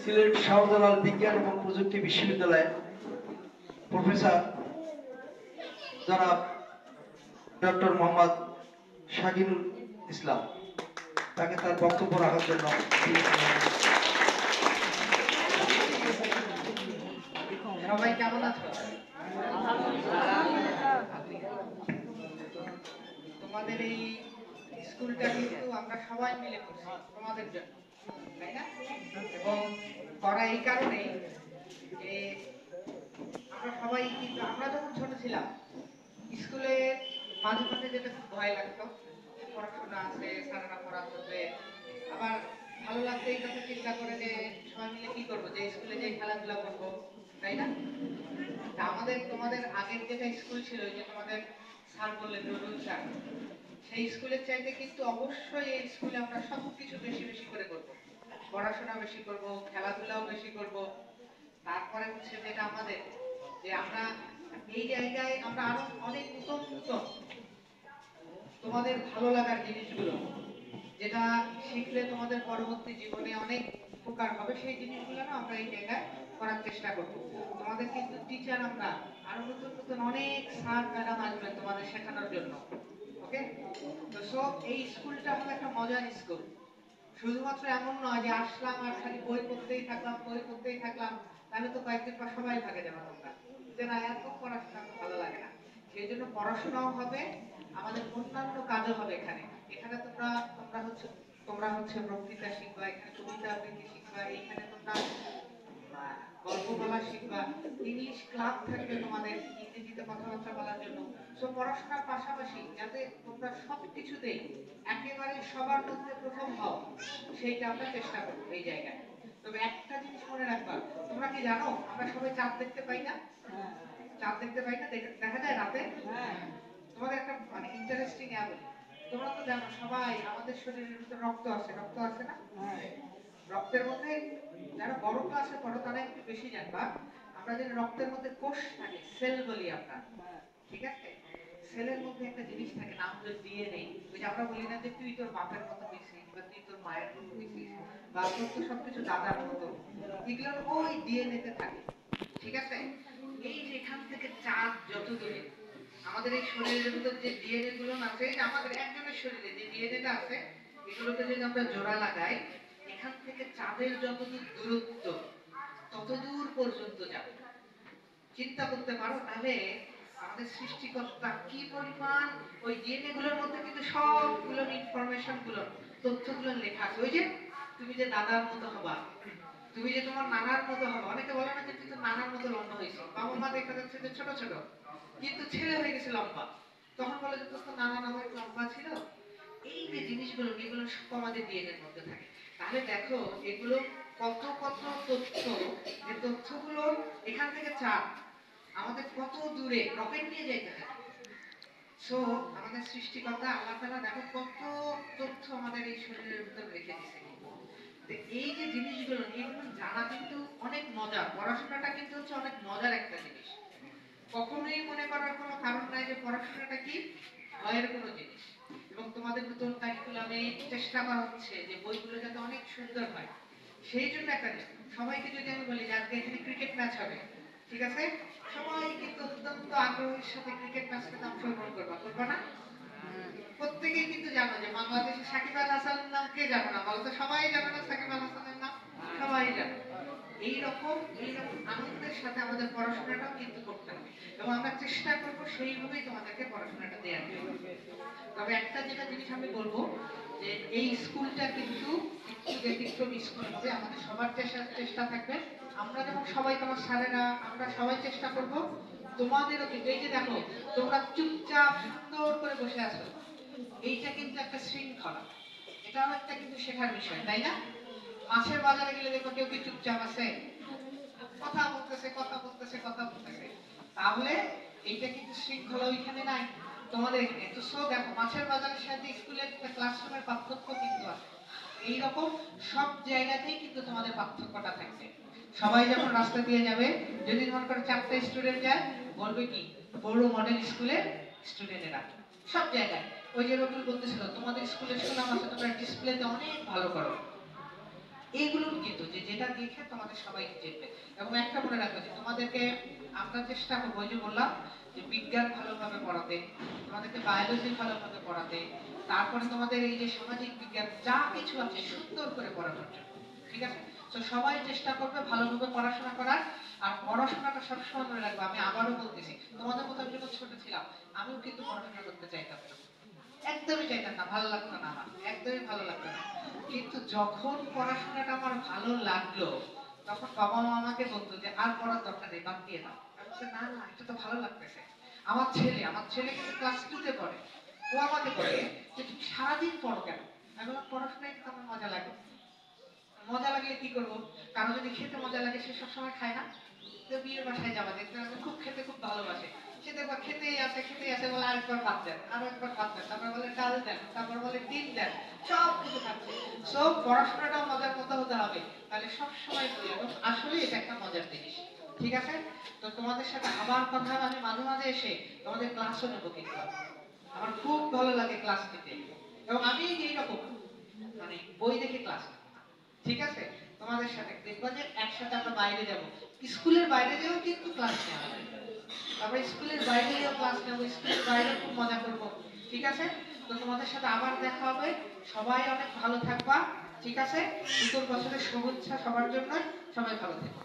সিলেট শাহজালাল বিজ্ঞান এবং প্রযুক্তি বিশ্ববিদ্যালয়ের প্রফেসর জনাব ডক্টর মোহাম্মদ শাকিনুল ইসলাম তাকে তার বক্তব্য রাখার জন্য সবাই কেমন আছো? তোমাদের এই স্কুলটা কিন্তু আমরা সবাই মিলে করছি তোমাদের জন্য, তাই না? এবং করা এই কারণেই যে আমরা সবাই কিন্তু আমরা যখন ছোট ছিলাম স্কুলে মাঝে মাঝে যেটা খুব ভয় লাগতো, পড়াশোনা আছে, স্যারেরা পড়া করবে, আবার ভালো লাগতো এই কথা চিন্তা করে যে সবাই মিলে কি করবো, যে স্কুলে যে খেলাধুলা করবো, তাই না? আমাদের তোমাদের আগের যেটা স্কুল ছিল, যে তোমাদের স্যার বললেন রুল স্যার, সেই স্কুলের চাইতে কিন্তু অবশ্যই এই স্কুলে আমরা সবকিছু বেশি বেশি করে করব, পড়াশোনা বেশি করব, খেলাধুলাও বেশি করব। তারপরে হচ্ছে যেটা আমাদের যে আমরা এই জায়গায় আমরা আরো অনেক নতুন নতুন তোমাদের ভালো লাগার জিনিসগুলো যেটা শিখলে তোমাদের পরবর্তী জীবনে অনেক উপকার হবে, সেই জিনিসগুলো না আমরা এই জায়গায় করার চেষ্টা করব। তোমাদের কিন্তু টিচার আমরা আরো নতুন নতুন অনেক স্যার ম্যাডাম আসবেন তোমাদের শেখানোর জন্য। ওকে, তো সব এই স্কুলটা হলো একটা মজার স্কুল। শুধুমাত্র এমন নয় যে আসলাম আর খালি বই পড়তেই থাকলাম, বই পড়তেই থাকলাম, তাহলে তো কয়েকদিন পর সবাই ভাগে যাবে তোমরা, যে না এত পড়াশোনা ভালো লাগে না। সেই জন্য পড়াশোনাও হবে, আমাদের অন্যান্য কাজও হবে এখানে। এখানে তোমরা তোমরা হচ্ছে বক্তৃতা শিখবা, এখানে কবিতা আবৃত্তি শিখবা, এখানে তোমরা গল্প বলা শিখবা, ইংলিশ ক্লাব থাকবে তোমাদের ইংরেজিতে কথাবার্তা বলার জন্য। সো পড়াশোনার পাশাপাশি যাতে তোমরা সবকিছুতেই একেবারে সবার মধ্যে প্রথম হও, সেইটা আমরা চেষ্টা করবো এই জায়গায়। তবে একটা জিনিস মনে রাখবা, তোমরা কি জানো আমরা সবাই চাঁদ দেখতে পাই না? চাঁদ দেখতে পাই না, দেখা যায় রাতে। তোমাদের একটা মানে ইন্টারেস্টিং বলি, তোমরা তো জানো সবাই আমাদের শরীরের ভিতরে রক্ত আছে, রক্ত আছে না? রক্তের মধ্যে যারা বড় ক্লাসে পড়ো তারা একটু বেশি জানবা, আমরা যে রক্তের মধ্যে কোষ থাকে, সেল বলি আমরা, ঠিক আছে? সেলের মধ্যে একটা জিনিস থাকে, নাম হলো ডিএনএ। ওই যে আমরা বলি না যে তুই তোর বাপের মতো হইছিস, বা তুই তোর মায়ের মতো হইছিস, বা তোর তো সবকিছু দাদার মতো, এগুলো ওই ডিএনএ তে থাকে, ঠিক আছে? এই যে এখান থেকে চাঁদ যত দূরে, আমাদের এই শরীরের ভিতর যে ডিএনএ গুলো আছে, যে আমাদের একজনের শরীরে যে ডিএনএটা আছে, এগুলোকে যদি আমরা জোড়া লাগাই, এখান থেকে চাঁদের যতদূর দূরত্ব ততদূর পর্যন্ত যাবে। চিন্তা করতে পারো তাহলে আমাদের সৃষ্টিকর্তা কি পরিমাণ ওই ডিএনএ গুলোর মধ্যে কিন্তু সবগুলো ইনফরমেশন গুলো, তথ্যগুলো লেখা আছে। ওই যে তুমি যে দাদার মতো হবা, তুমি যে তোমার নানার মতো হবা, অনেকে বলে না যে তুই তো নানার মতো লম্বা হয়েছিস, বাবা মা দেখা যাচ্ছে যে ছোট ছোট কিন্তু ছেলে হয়ে গেছে লম্বা, তখন বলে যে তোর তো নানা নামের লম্বা ছিল। এই যে জিনিসগুলো, এগুলো সব আমাদের ডিএনএ এর মধ্যে থাকে। তাহলে দেখো এগুলো কত কত তথ্য, যে তথ্যগুলো এখান থেকে চাপ আমাদের কত দূরে রকেট নিয়ে যাইতে হয়। সো আমাদের সৃষ্টিকর্তা আল্লাহ তাআলা দেখো কত তথ্য আমাদের এই শরীরের ভিতর রেখে দিয়েছে। এই যে জিনিসগুলো, এগুলো জানা কিন্তু অনেক মজা, পড়াশোনাটা কিন্তু হচ্ছে অনেক মজার একটা জিনিস। কখনোই মনে করার কোনো কারণ নাই যে পড়াশোনাটা কি ভয়ের কোনো জিনিস। এবং তোমাদের নতুন কারিকুলামে চেষ্টা করা হচ্ছে যে বইগুলো যাতে অনেক সুন্দর হয়, সেই জন্য একটা জিনিস সবাইকে যদি আমি বলি যে আজকে এখানে ক্রিকেট ম্যাচ হবে, ঠিক আছে, সবাই কিন্তু অত্যন্ত আগ্রহের সাথে ক্রিকেট ম্যাচটাতে অংশগ্রহণ করবা, করবা না? প্রত্যেকেই কিন্তু জানো যে বাংলাদেশের সাকিব আল হাসানের নাম কে জানো না, বলো তো? সবাই জানো না সাকিব আল হাসানের নাম? সবাই জানো। এইরকম এইরকম আনন্দের সাথে আমাদের পড়াশোনাটাও কিন্তু করতে হবে, এবং আমরা চেষ্টা করবো সেইভাবেই তোমাদেরকে পড়াশোনাটা দেওয়ার জন্য। তবে একটা যেটা জিনিস আমি বলবো, যে এই স্কুলটা কিন্তু একটু ব্যতিক্রমী স্কুল হবে, আমাদের সবার চেষ্টা থাকবে। আমরা যেমন সবাই, তোমার স্যারেরা আমরা সবাই চেষ্টা করব, তোমাদেরও কিন্তু এই যে দেখো তোমরা চুপচাপ সুন্দর করে বসে আছো, এইটা কিন্তু একটা শৃঙ্খলা, এটাও একটা কিন্তু শেখার বিষয়, তাই না? মাছের বাজারে গেলে দেখো কেউ কি চুপচাপ আছে? কথা বলতেছে কথা বলতেছে কথা বলতেছে, তাহলে এইটা কিন্তু শৃঙ্খলা ওইখানে নাই, তোমাদের এখানে তো। সো দেখো মাছের বাজারের সাথে স্কুলের ক্লাসরুমের পার্থক্য কিন্তু আছে। এইরকম সব জায়গাতেই কিন্তু তোমাদের পার্থক্যটা থাকবে। সবাই যখন রাস্তা দিয়ে যাবে, যদি মনে করো 4টা স্টুডেন্ট যায়, বলবে কি বড় মডেল স্কুলের স্টুডেন্টেরা সব জায়গায়। ওই যে রবিউল বলতেছিল তোমাদের স্কুলের সুনাম আছে, তোমরা ডিসপ্লেতে অনেক ভালো করো, এইগুলো কিন্তু যে যেটা দেখে তোমাদের সবাই জিতবে। এবং একটা মনে রাখবে যে তোমাদেরকে আমরা চেষ্টা করবো, ওই যে বললাম যে বিজ্ঞান ভালোভাবে পড়াতে, তোমাদেরকে বায়োলজি ভালোভাবে পড়াতে, তারপরে তোমাদের এই যে সামাজিক বিজ্ঞান যা কিছু আছে সুন্দর করে পড়ানোর জন্য। ঠিক আছে? তো সবাই চেষ্টা করবে ভালোভাবে পড়াশোনা করার। আর পড়াশোনাটা সবসময় মনে রাখবে, আমি আবারও বলতেছি, তোমাদের মতো আমি যখন ছোট ছিলাম আমিও কিন্তু পড়াশোনা করতে চাইতাম না, একদমই চাইতাম না, ভালো লাগতো না, আমার একদমই ভালো লাগতো না। কিন্তু যখন পড়াশোনাটা আমার ভালো লাগলো, তখন বাবা মা আমাকে বলতো যে আর পড়ার দরকার নেই, বাদ দিয়ে দাও। আমি বলছি, না না, এটা তো ভালো লাগতেছে। আমার ছেলে কিন্তু ক্লাস 2 তে পড়ে। ও আমাকে বলে যে তুমি সারাদিন পড়ো কেন? আমি বললাম, পড়াশোনায় তো আমার মজা লাগে। মজা লাগলে কি করবো? কারো যদি খেতে মজা লাগে সে সবসময় খায় না? তো বিয়ের বাসায় যাওয়া, দেখতে আমি খুব খেতে খুব ভালোবাসে, সে দেখবা খেতেই আছে, বলে আরেকবার ভাত দেন, আরো একবার ভাত দেন, তারপর বলে ডাল দেন, তারপর বলে ডিম দেন, সব কিছু খাচ্ছে। সব পড়াশোনাটাও মজার মতো হতে হবে, তাহলে সব সময় বলি, এবং আসলে এটা একটা মজার জিনিস। ঠিক আছে? তো তোমাদের সাথে আবার কথা হবে, আমি মাঝে মাঝে এসে তোমাদের ক্লাসও নেবো কিন্তু। আমার খুব ভালো লাগে ক্লাস নিতে, এবং আমি এইরকম মানে বই দেখে ক্লাস নেব না। ঠিক আছে? তোমাদের সাথে দেখবা যে একসাথে আমরা বাইরে যাব, স্কুলের বাইরে যেও কিন্তু ক্লাস নেওয়া হবে। তারপর স্কুলের বাইরে যেও ক্লাস নেব, স্কুলের বাইরে খুব মজা করব। ঠিক আছে? তো তোমাদের সাথে আবার দেখা হবে। সবাই অনেক ভালো থাকবা। ঠিক আছে? নতুন বছরের শুভেচ্ছা সবার জন্য। সবাই ভালো থাকবে।